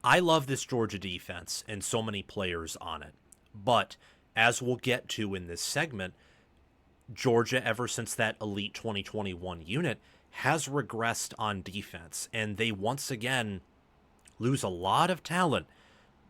I love this Georgia defense and so many players on it. But as we'll get to in this segment, Georgia, ever since that elite 2021 unit, has regressed on defense. And they once again lose a lot of talent.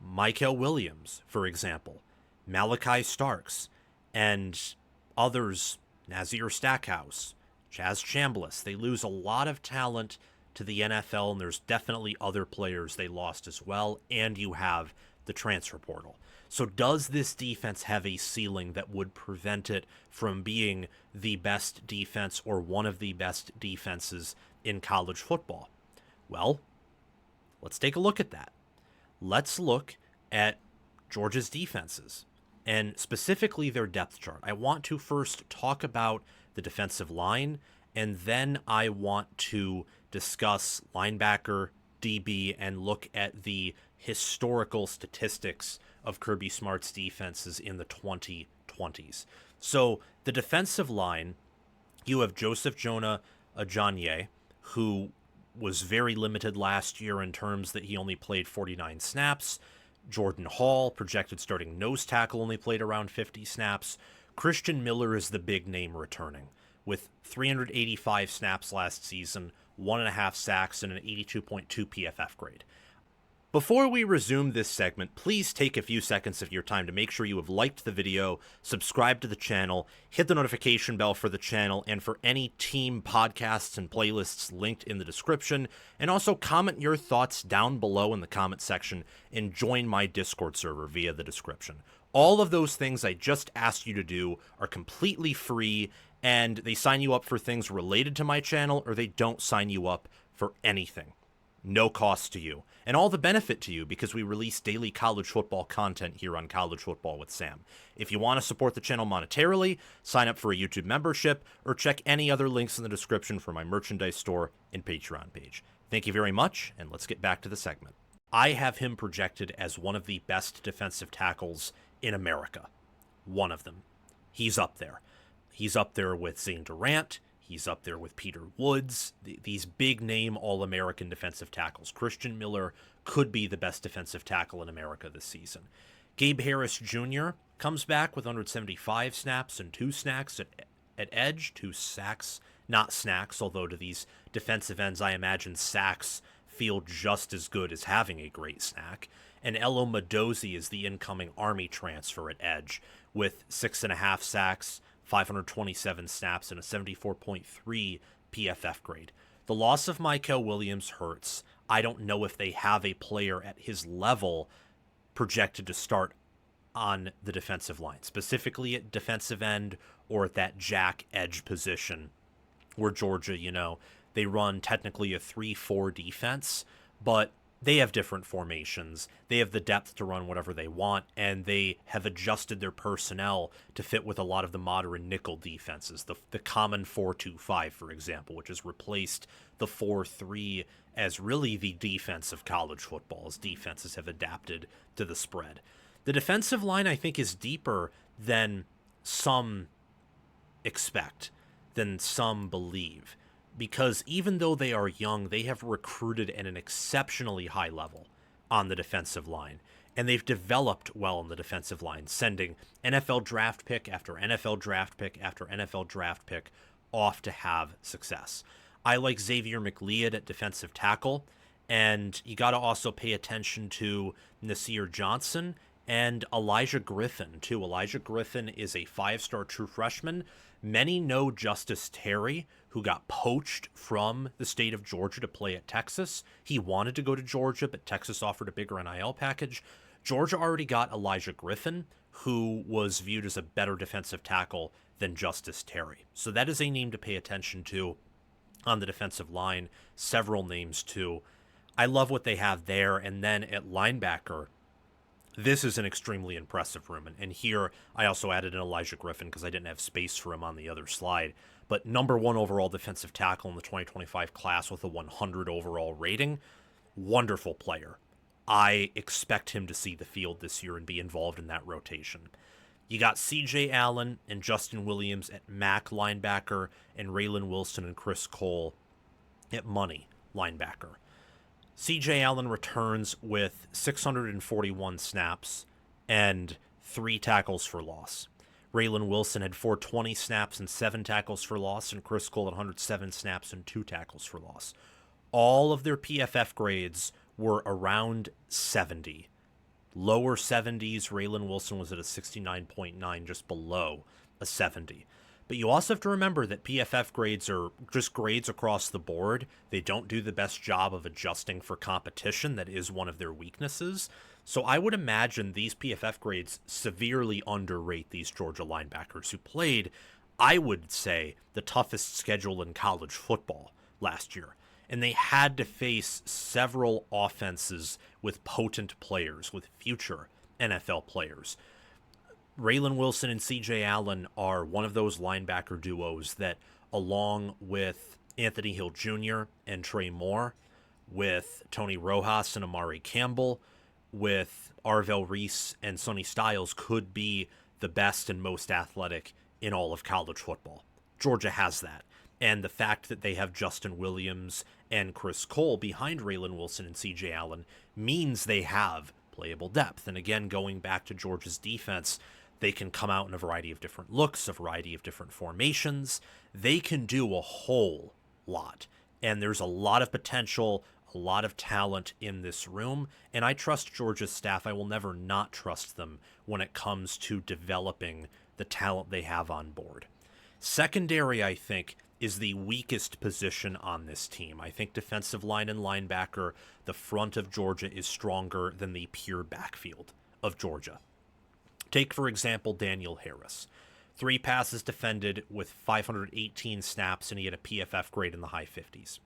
Michael Williams, for example, Malachi Starks, and others, Nazir Stackhouse, Chaz Chambliss. They lose a lot of talent to the NFL, and there's definitely other players they lost as well, and you have the transfer portal. So does this defense have a ceiling that would prevent it from being the best defense or one of the best defenses in college football? Well, let's take a look at that. Let's look at Georgia's defenses, and specifically their depth chart. I want to first talk about the defensive line, and then I want to discuss linebacker, DB, and look at the historical statistics of Kirby Smart's defenses in the 2020s. So the defensive line, you have Joseph Jonah Ajonye, who was very limited last year in terms that he only played 49 snaps. Jordan Hall, projected starting nose tackle, only played around 50 snaps. Christian Miller is the big name returning, with 385 snaps last season, 1.5 sacks, and an 82.2 PFF grade. Before we resume this segment, please take a few seconds of your time to make sure you have liked the video, subscribe to the channel, hit the notification bell for the channel and for any team podcasts and playlists linked in the description, and also comment your thoughts down below in the comment section and join my Discord server via the description. All of those things I just asked you to do are completely free, and they sign you up for things related to my channel, or they don't sign you up for anything. No cost to you, and all the benefit to you because we release daily college football content here on College Football with Sam. If you want to support the channel monetarily, sign up for a YouTube membership, or check any other links in the description for my merchandise store and Patreon page. Thank you very much, and let's get back to the segment. I have him projected as one of the best defensive tackles in America. One of them. He's up there. He's up there with Zane Durant. He's up there with Peter Woods, these big-name All-American defensive tackles. Christian Miller could be the best defensive tackle in America this season. Gabe Harris Jr. comes back with 175 snaps and 2 snacks at edge, 2 sacks, not snacks, although to these defensive ends, I imagine sacks feel just as good as having a great snack. And Elo Madozi is the incoming Army transfer at edge with 6.5 sacks, 527 snaps, and a 74.3 PFF grade. The loss of Michael Williams hurts. I don't know if they have a player at his level projected to start on the defensive line, specifically at defensive end or at that jack edge position where Georgia, they run technically a 3-4 defense, but they have different formations. They have the depth to run whatever they want, and they have adjusted their personnel to fit with a lot of the modern nickel defenses. The common 4-2-5, for example, which has replaced the 4-3 as really the defense of college football, as defenses have adapted to the spread. The defensive line, I think, is deeper than some expect, than some believe, because even though they are young, they have recruited at an exceptionally high level on the defensive line, and they've developed well on the defensive line, sending NFL draft pick after NFL draft pick after NFL draft pick off to have success. I like Xavier McLeod at defensive tackle, and you got to also pay attention to Nasir Johnson and Elijah Griffin, too. Elijah Griffin is a 5-star true freshman. Many know Justice Terry, who got poached from the state of Georgia to play at Texas. He wanted to go to Georgia, but Texas offered a bigger NIL package. Georgia already got Elijah Griffin, who was viewed as a better defensive tackle than Justice Terry. So that is a name to pay attention to on the defensive line. Several names, too. I love what they have there. And then at linebacker, this is an extremely impressive room, and here I also added an Elijah Griffin because I didn't have space for him on the other slide. But number 1 overall defensive tackle in the 2025 class with a 100 overall rating. Wonderful player. I expect him to see the field this year and be involved in that rotation. You got C.J. Allen and Justin Williams at Mac linebacker, and Raylan Wilson and Chris Cole at money linebacker. CJ Allen returns with 641 snaps and 3 tackles for loss. Raylan Wilson had 420 snaps and 7 tackles for loss, and Chris Cole had 107 snaps and 2 tackles for loss. All of their PFF grades were around 70. Lower 70s, Raylan Wilson was at a 69.9, just below a 70. But you also have to remember that PFF grades are just grades across the board. They don't do the best job of adjusting for competition. That is one of their weaknesses. So I would imagine these PFF grades severely underrate these Georgia linebackers who played, I would say, the toughest schedule in college football last year. And they had to face several offenses with potent players, with future NFL players. Raylan Wilson and CJ Allen are one of those linebacker duos that, along with Anthony Hill Jr. and Trey Moore, with Tony Rojas and Amari Campbell, with Arvell Reese and Sonny Styles, could be the best and most athletic in all of college football. Georgia has that. And the fact that they have Justin Williams and Chris Cole behind Raylan Wilson and CJ Allen means they have playable depth. And again, going back to Georgia's defense, they can come out in a variety of different looks, a variety of different formations. They can do a whole lot. And there's a lot of potential, a lot of talent in this room. And I trust Georgia's staff. I will never not trust them when it comes to developing the talent they have on board. Secondary, I think, is the weakest position on this team. I think defensive line and linebacker, the front of Georgia is stronger than the pure backfield of Georgia. Take, for example, Daniel Harris. 3 passes defended with 518 snaps, and he had a PFF grade in the high 50s.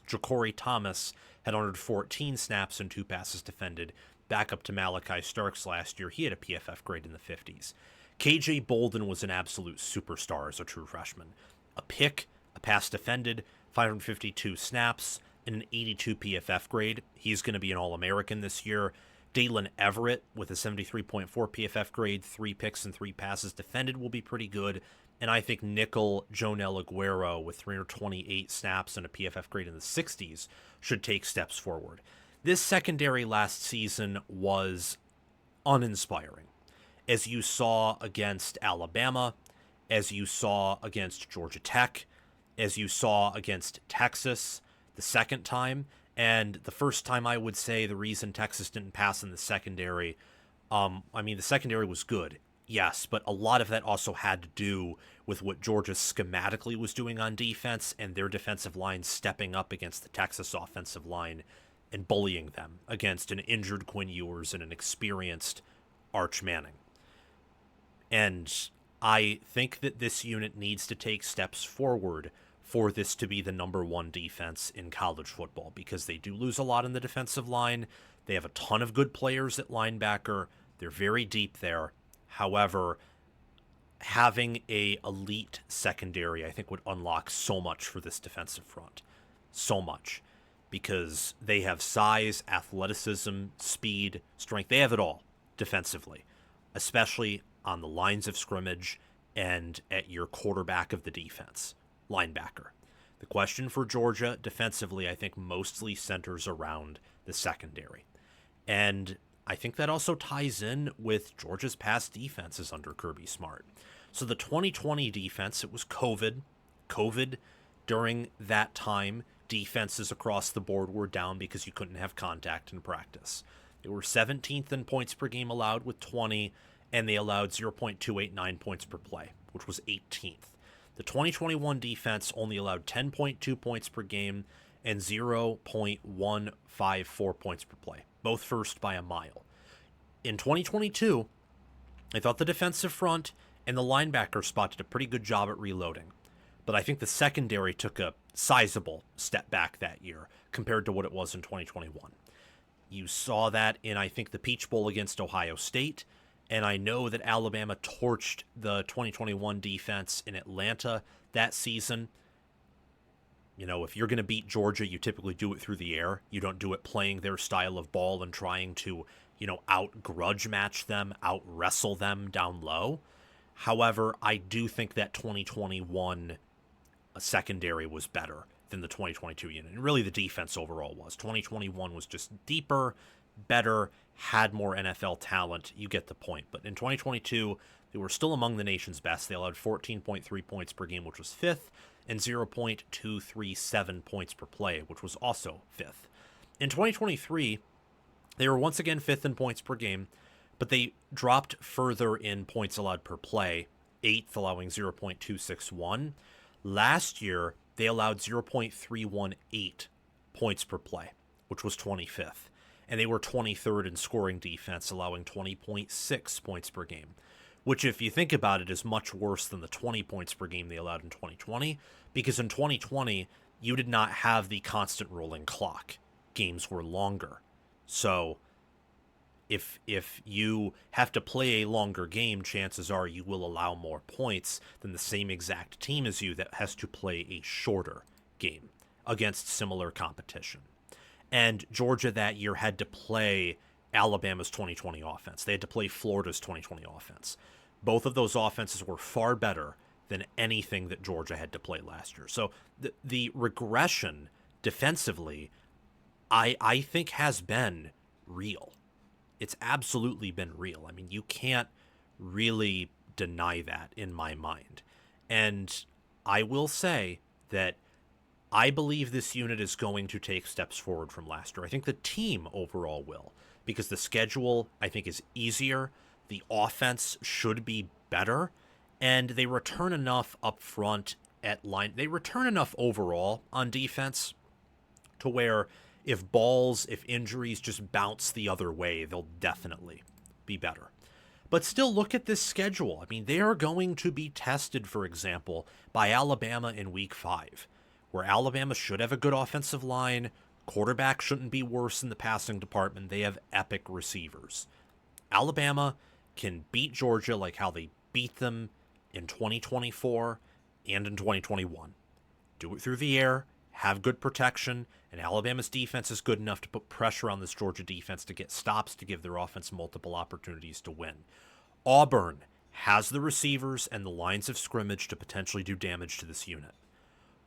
Ja'Cory Thomas had 114 snaps and 2 passes defended, back up to Malachi Starks last year. He had a PFF grade in the 50s. KJ Bolden was an absolute superstar as a true freshman. A pick, a pass defended, 552 snaps, and an 82 PFF grade. He's going to be an All-American this year. Dalen Everett with a 73.4 PFF grade, 3 picks and 3 passes defended will be pretty good. And I think nickel Jonel Aguero with 328 snaps and a PFF grade in the 60s should take steps forward. This secondary last season was uninspiring. As you saw against Alabama, as you saw against Georgia Tech, as you saw against Texas the second time, and the first time, I would say the reason Texas didn't pass in the secondary, the secondary was good, yes, but a lot of that also had to do with what Georgia schematically was doing on defense and their defensive line stepping up against the Texas offensive line and bullying them against an injured Quinn Ewers and an experienced Arch Manning. And I think that this unit needs to take steps forward for this to be the number 1 defense in college football, because they do lose a lot in the defensive line. They have a ton of good players at linebacker. They're very deep there. However, having a elite secondary, I think, would unlock so much for this defensive front. So much. Because they have size, athleticism, speed, strength. They have it all defensively, especially on the lines of scrimmage and at your quarterback of the defense, linebacker. The question for Georgia defensively, I think, mostly centers around the secondary. And I think that also ties in with Georgia's past defenses under Kirby Smart. So the 2020 defense, it was COVID. During that time, defenses across the board were down because you couldn't have contact in practice. They were 17th in points per game allowed with 20, and they allowed 0.289 points per play, which was 18th. The 2021 defense only allowed 10.2 points per game and 0.154 points per play, both first by a mile. In 2022, I thought the defensive front and the linebacker spot did a pretty good job at reloading, but I think the secondary took a sizable step back that year compared to what it was in 2021. You saw that in, I think, the Peach Bowl against Ohio State. And I know that Alabama torched the 2021 defense in Atlanta that season. You know, if you're going to beat Georgia, you typically do it through the air. You don't do it playing their style of ball and trying to, out-grudge match them, out-wrestle them down low. However, I do think that 2021 secondary was better than the 2022 unit. And really the defense overall was. 2021 was just deeper, better, had more NFL talent. You get the point. But in 2022, they were still among the nation's best. They allowed 14.3 points per game, which was fifth, and 0.237 points per play, which was also fifth. In 2023, they were once again fifth in points per game, but they dropped further in points allowed per play, eighth, allowing 0.261. Last year, they allowed 0.318 points per play, which was 25th. And they were 23rd in scoring defense, allowing 20.6 points per game, which, if you think about it, is much worse than the 20 points per game they allowed in 2020, because in 2020, you did not have the constant rolling clock. Games were longer. So if you have to play a longer game, chances are you will allow more points than the same exact team as you that has to play a shorter game against similar competition. And Georgia that year had to play Alabama's 2020 offense. They had to play Florida's 2020 offense. Both of those offenses were far better than anything that Georgia had to play last year. So the regression defensively, I think, has been real. It's absolutely been real. I mean, you can't really deny that in my mind. And I will say that I believe this unit is going to take steps forward from last year. I think the team overall will, because the schedule, I think, is easier. The offense should be better, and they return enough up front at line. They return enough overall on defense to where if injuries just bounce the other way, they'll definitely be better. But still, look at this schedule. I mean, they are going to be tested, for example, by Alabama in Week 5, where Alabama should have a good offensive line. Quarterback shouldn't be worse in the passing department. They have epic receivers. Alabama can beat Georgia like how they beat them in 2024 and in 2021. Do it through the air, have good protection, and Alabama's defense is good enough to put pressure on this Georgia defense to get stops to give their offense multiple opportunities to win. Auburn has the receivers and the lines of scrimmage to potentially do damage to this unit.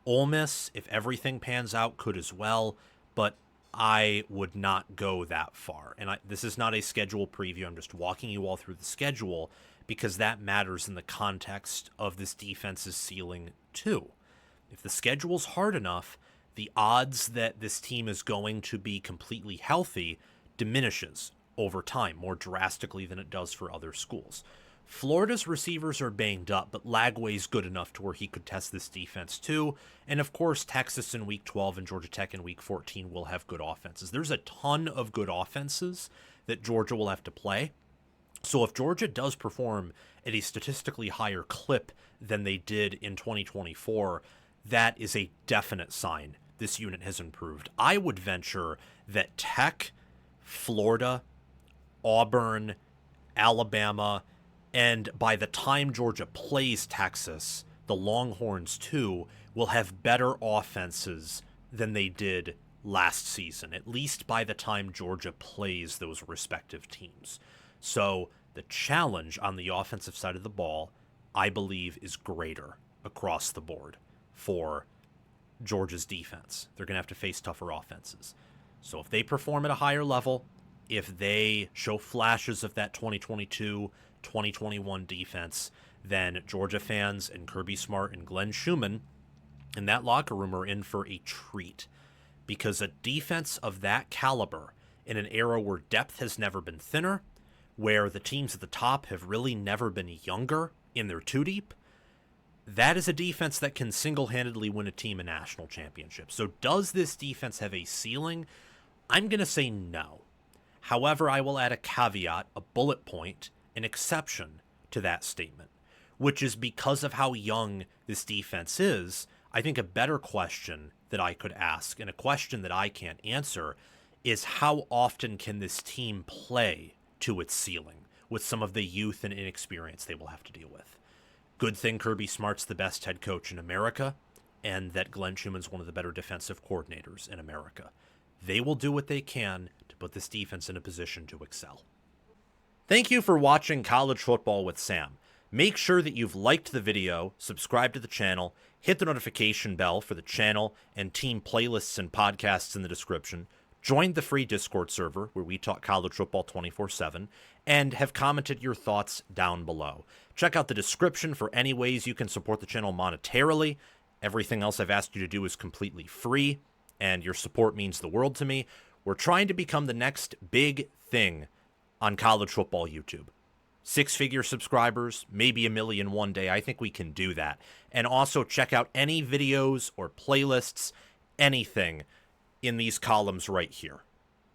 Ole Miss, if everything pans out, could as well, but I would not go that far. And this is not a schedule preview. I'm just walking you all through the schedule because that matters in the context of this defense's ceiling too. If the schedule's hard enough, the odds that this team is going to be completely healthy diminishes over time more drastically than it does for other schools. Florida's receivers are banged up, but Lagway's good enough to where he could test this defense too. And of course, Texas in Week 12 and Georgia Tech in Week 14 will have good offenses. There's a ton of good offenses that Georgia will have to play. So if Georgia does perform at a statistically higher clip than they did in 2024, that is a definite sign this unit has improved. I would venture that Tech, Florida, Auburn, Alabama, and by the time Georgia plays Texas, the Longhorns too will have better offenses than they did last season, at least by the time Georgia plays those respective teams. So the challenge on the offensive side of the ball, I believe, is greater across the board for Georgia's defense. They're going to have to face tougher offenses. So if they perform at a higher level, if they show flashes of that 2022, 2021 defense, then Georgia fans and Kirby Smart and Glenn Schumann in that locker room are in for a treat, because a defense of that caliber in an era where depth has never been thinner, where the teams at the top have really never been younger in their two deep, that is a defense that can single-handedly win a team a national championship. So does this defense have a ceiling? I'm going to say no. However, I will add a caveat, a bullet point, an exception to that statement, which is because of how young this defense is. I think a better question that I could ask, and a question that I can't answer, is how often can this team play to its ceiling with some of the youth and inexperience they will have to deal with. Good thing Kirby Smart's the best head coach in America, and that Glenn Schumann's one of the better defensive coordinators in America. They will do what they can to put this defense in a position to excel. Thank you for watching College Football with Sam. Make sure that you've liked the video, subscribed to the channel, hit the notification bell for the channel and team playlists and podcasts in the description, joined the free Discord server where we talk college football 24/7, and have commented your thoughts down below. Check out the description for any ways you can support the channel monetarily. Everything else I've asked you to do is completely free, and your support means the world to me. We're trying to become the next big thing on college football YouTube. 6-figure subscribers, maybe 1 million one day. I think we can do that. And also check out any videos or playlists, anything in these columns right here,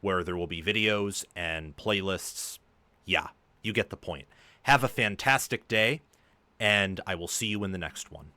where there will be videos and playlists. Yeah, you get the point. Have a fantastic day, and I will see you in the next one.